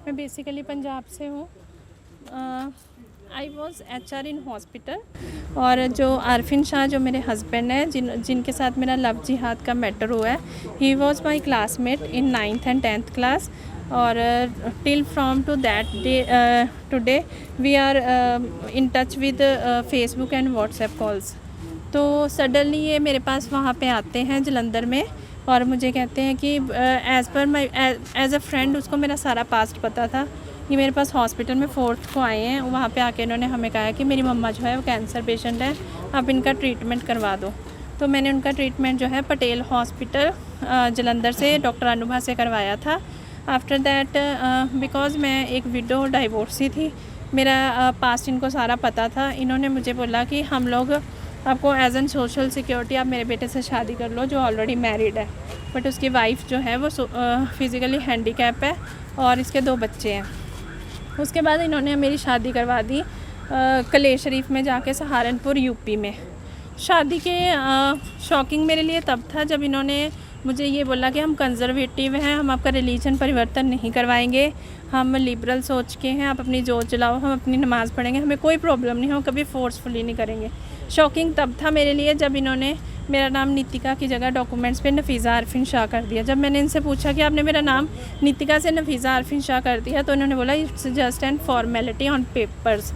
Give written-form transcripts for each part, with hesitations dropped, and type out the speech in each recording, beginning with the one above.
मैं बेसिकली पंजाब से हूँ। I was HR in hospital. और जो आरफिन शाह जो मेरे हस्बैंड हैं, जिनके साथ मेरा लव जिहाद का मैटर हुआ है, he was my classmate in 9th and 10th class. और till from to that day today we are in touch with Facebook and WhatsApp calls. तो सडनली ये मेरे पास वहाँ पे आते हैं जलंधर में और मुझे कहते हैं कि as per my as a friend उसको मेरा सारा पास्ट पता था। ये मेरे पास हॉस्पिटल में 4th को आए हैं। वहाँ पे आके इन्होंने हमें कहा कि मेरी मम्मा जो है वो कैंसर पेशेंट है, आप इनका ट्रीटमेंट करवा दो। तो मैंने उनका ट्रीटमेंट जो है पटेल हॉस्पिटल जलंधर से डॉक्टर अनुभा से करवाया था। आफ्टर दैट बिकॉज़ मैं एक विडो डाइवोर्सी थी, मेरा पास्ट इनको सारा पता था। इन्होंने मुझे बोला कि हम लोग आपको एज एन सोशल सिक्योरिटी आप मेरे बेटे से शादी कर लो जो ऑलरेडी मैरिड है, बट उसकी वाइफ जो है वो फिज़िकली हैंडीकैप है और इसके 2 बच्चे हैं। उसके बाद इन्होंने मेरी शादी करवा दी कलेश शरीफ में जाके, सहारनपुर यूपी में। शादी के शॉकिंग मेरे लिए तब था जब इन्होंने मुझे ये बोला कि हम कंजर्वेटिव हैं, हम आपका रिलीजन परिवर्तन नहीं करवाएंगे, हम लिबरल सोच के हैं, आप अपनी जोत जलाओ, हम अपनी नमाज़ पढ़ेंगे, हमें कोई प्रॉब्लम नहीं, हम कभी फोर्सफुली नहीं करेंगे। शॉकिंग तब था मेरे लिए जब इन्होंने मेरा नाम नीतिका की जगह डॉक्यूमेंट्स पे नफ़ीज़ा आरफिन शाह कर दिया। जब मैंने इनसे पूछा कि आपने मेरा नाम नीतिका से नफ़ीज़ा आरफिन शाह कर दिया, तो इन्होंने बोला it's just an formality on papers.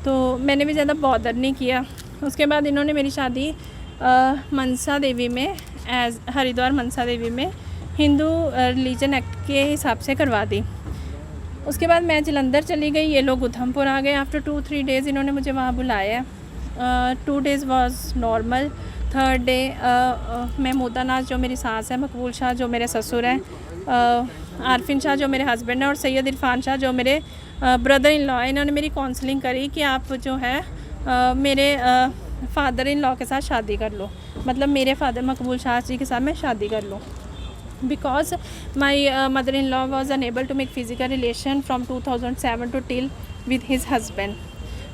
तो मैंने भी ज़्यादा बॉदर नहीं किया। उसके बाद इन्होंने मेरी शादी मनसा देवी में, एज हरिद्वार मनसा देवी में हिंदू रिलीजन एक्ट के हिसाब से करवा दी। उसके बाद मैं जलंधर चली गई, ये लोग उधमपुर आ गए। आफ्टर 2-3 डेज़ इन्होंने मुझे वहाँ बुलाया। 2 days was normal. 3rd day Mahmooda नाज जो मेरी सास है, मकबूल शाह जो मेरे ससुर हैं, आरफिन शाह जो मेरे हस्बैंड हैं और सैयद इरफान शाह जो मेरे ब्रदर इन लॉ, इन्होंने मेरी काउंसलिंग करी कि आप जो है मेरे फादर इन लॉ के साथ शादी कर लो, मतलब मेरे फादर मकबूल शाह जी के साथ मैं शादी कर लूँ। Because my mother in law was unable to make physical relation from 2007 to till with his husband.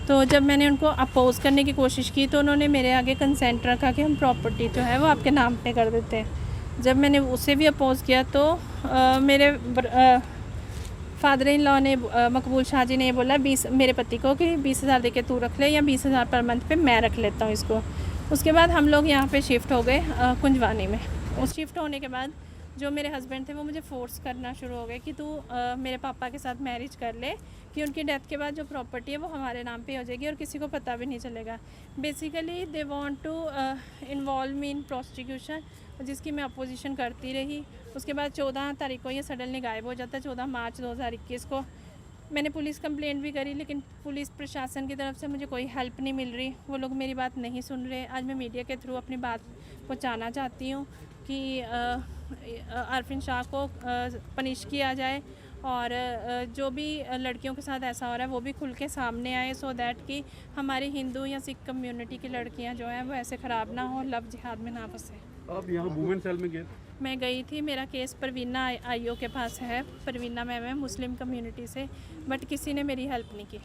तो जब मैंने उनको अपोज़ करने की कोशिश की तो उन्होंने मेरे आगे कंसेंट रखा कि हम प्रॉपर्टी जो है वो आपके नाम पे कर देते हैं। जब मैंने उसे भी अपोज़ किया तो मेरे फादर इन लॉ ने मकबूल शाह जी ने ये बोला मेरे पति को कि 20,000 दे के तू रख ले या 20,000 पर मंथ पे मैं रख लेता हूँ इसको। उसके बाद हम लोग यहाँ पे शिफ्ट हो गए कुंजवानी में। उस शिफ्ट होने के बाद जो मेरे हस्बैंड थे वो मुझे फ़ोर्स करना शुरू हो गए कि तू मेरे पापा के साथ मैरिज कर ले, कि उनकी डेथ के बाद जो प्रॉपर्टी है वो हमारे नाम पे हो जाएगी और किसी को पता भी नहीं चलेगा। Basically they want to involve me in prostitution, जिसकी मैं अपोजिशन करती रही। उसके बाद 14 तारीख को ये सडनली गायब हो जाता है। 14 मार्च 2021 को मैंने पुलिस कंप्लेंट भी करी, लेकिन पुलिस प्रशासन की तरफ से मुझे कोई हेल्प नहीं मिल रही, वो लोग मेरी बात नहीं सुन रहे। आज मैं मीडिया के थ्रू अपनी बात पहुँचाना चाहती हूँ कि आरफिन शाह को पनिश किया जाए और जो भी लड़कियों के साथ ऐसा हो रहा है वो भी खुल के सामने आए, सो दैट कि हमारी हिंदू या सिख कम्युनिटी की लड़कियां जो हैं वो ऐसे ख़राब ना हो, लव जिहाद में ना फंसे। आप यहाँ वुमेन सेल में गए? मैं गई थी, मेरा केस परवीना IO के पास है। परवीना मैम है मुस्लिम कम्युनिटी से, बट किसी ने मेरी हेल्प नहीं की।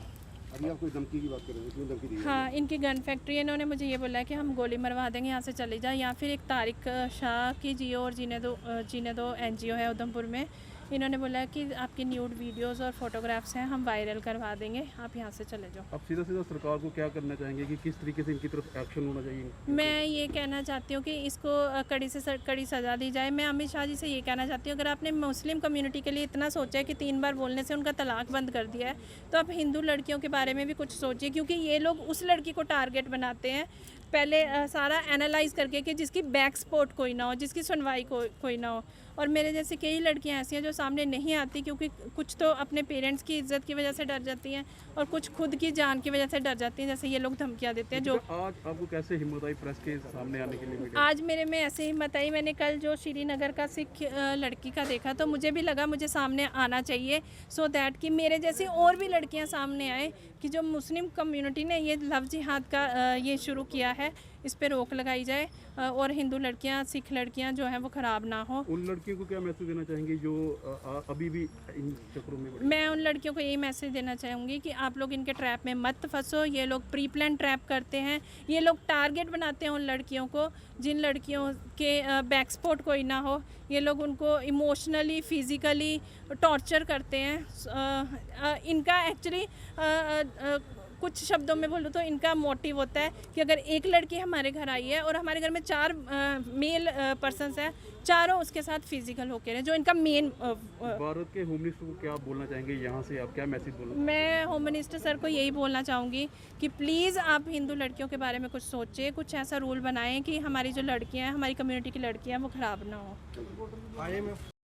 अभी आप कोई धमकी की बात कर रहे हैं, क्यों धमकी दी? हाँ, इनकी गन फैक्ट्री है, इन्होंने मुझे ये बोला है कि हम गोली मरवा देंगे, यहाँ से चले जाए। या फिर एक तारिक शाह की जियो और जीने दो NGO है उधमपुर में, इन्होंने बोला कि आपकी न्यूड वीडियोस और फोटोग्राफ्स हैं, हम वायरल करवा देंगे, आप यहाँ से चले जाओ। आप सीधा सीधा सरकार को क्या करना चाहेंगे कि किस तरीके से इनकी तरफ एक्शन होना चाहिए? मैं ये कहना चाहती हूँ कि इसको कड़ी से कड़ी सज़ा दी जाए। मैं अमित शाह जी से ये कहना चाहती हूँ, अगर आपने मुस्लिम कम्युनिटी के लिए इतना सोचा है कि 3 बार बोलने से उनका तलाक बंद कर दिया है, तो आप हिंदू लड़कियों के बारे में भी कुछ सोचिए, क्योंकि ये लोग उस लड़की को टारगेट बनाते हैं पहले सारा एनालाइज करके कि जिसकी बैक सपोर्ट कोई ना हो, जिसकी सुनवाई कोई ना हो। और मेरे जैसी कई लड़कियां ऐसी हैं जो सामने नहीं आती, क्योंकि कुछ तो अपने पेरेंट्स की इज्जत की वजह से डर जाती हैं और कुछ खुद की जान की वजह से डर जाती हैं, जैसे ये लोग धमकियां देते हैं। जो आज आपको कैसे हिम्मत आई प्रेस के सामने आने के लिए? आज मेरे में ऐसे हिम्मत आई, मैंने कल जो श्रीनगर का सिख लड़की का देखा तो मुझे भी लगा मुझे सामने आना चाहिए, सो दैट कि मेरे जैसी और भी लड़कियां सामने आए कि जो मुस्लिम कम्युनिटी ने ये लव जिहाद का ये शुरू किया है, इस पे रोक लगाई जाए और हिंदू लड़कियां सिख लड़कियां जो हैं वो ख़राब ना हो। उन लड़कियों को क्या मैसेज देना चाहेंगे जो अभी भी इन चक्रों में? मैं उन उन लड़कियों को यही मैसेज देना चाहूँगी कि आप लोग इनके ट्रैप में मत फंसो। ये लोग प्री प्लान ट्रैप करते हैं, ये लोग टारगेट बनाते हैं उन लड़कियों को जिन लड़कियों के बैक सपोर्ट कोई ना हो। ये लोग उनको इमोशनली फिज़िकली टॉर्चर करते हैं। इनका एक्चुअली कुछ शब्दों में बोलूँ तो इनका मोटिव होता है कि अगर एक लड़की हमारे घर आई है और हमारे घर में 4 मेल पर्सन्स हैं, चारों उसके साथ फिजिकल होकर हैं, जो इनका मेन। भारत के होम मिनिस्टर को क्या बोलना चाहेंगे, यहाँ से आप क्या मैसेज बोलना? मैं होम मिनिस्टर सर को यही बोलना चाहूँगी कि प्लीज़ आप हिंदू लड़कियों के बारे में कुछ सोचें, कुछ ऐसा रूल बनाएं कि हमारी जो लड़कियाँ हैं, हमारी कम्युनिटी की लड़कियाँ, वो ख़राब ना हो।